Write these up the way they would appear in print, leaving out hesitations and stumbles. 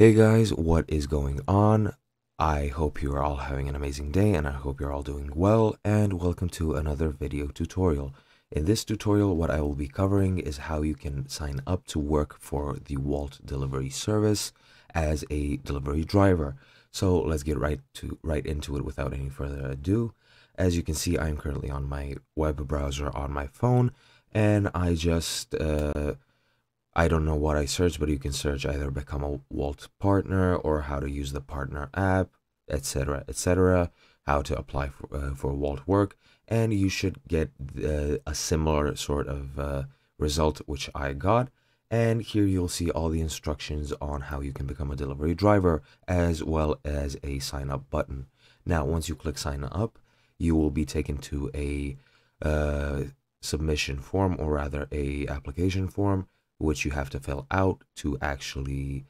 Hey guys, what is going on? I hope you are all having an amazing day and I hope you're all doing well, and welcome to another video tutorial. In this tutorial, what I will be covering is how you can sign up to work for the Wolt delivery service as a delivery driver. So let's get right into it without any further ado. As you can see, I'm currently on my web browser on my phone, and I don't know what I searched, but you can search either become a Wolt partner or how to use the partner app, etc., etc., how to apply for Wolt work, and you should get a similar sort of result which I got. And here you'll see all the instructions on how you can become a delivery driver, as well as a sign up button. Now, once you click sign up, you will be taken to a submission form, or rather a application form, which you have to fill out to actually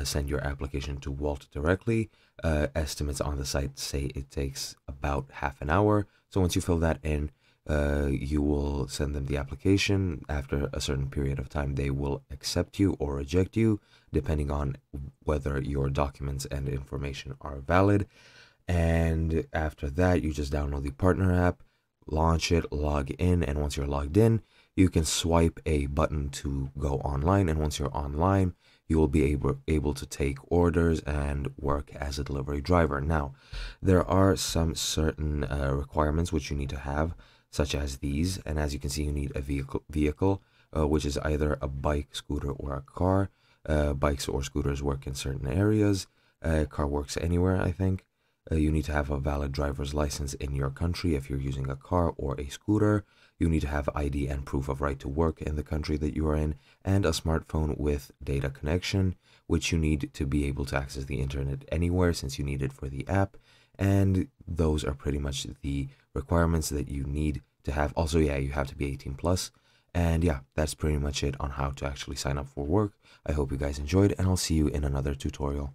send your application to Wolt directly. Estimates on the site say it takes about half an hour. So once you fill that in, you will send them the application. After a certain period of time, they will accept you or reject you, depending on whether your documents and information are valid. And after that, you just download the partner app, launch it, log in, and once you're logged in, you can swipe a button to go online, and once you're online, you will be able to take orders and work as a delivery driver. Now, there are some certain requirements which you need to have, such as these, and as you can see, you need a vehicle, which is either a bike, scooter, or a car. Bikes or scooters work in certain areas. Car works anywhere, I think. You need to have a valid driver's license in your country if you're using a car or a scooter. You need to have ID and proof of right to work in the country that you are in, and a smartphone with data connection, which you need to be able to access the internet anywhere since you need it for the app. And those are pretty much the requirements that you need to have. Also, yeah, you have to be 18 plus. And yeah, that's pretty much it on how to actually sign up for work. I hope you guys enjoyed, and I'll see you in another tutorial.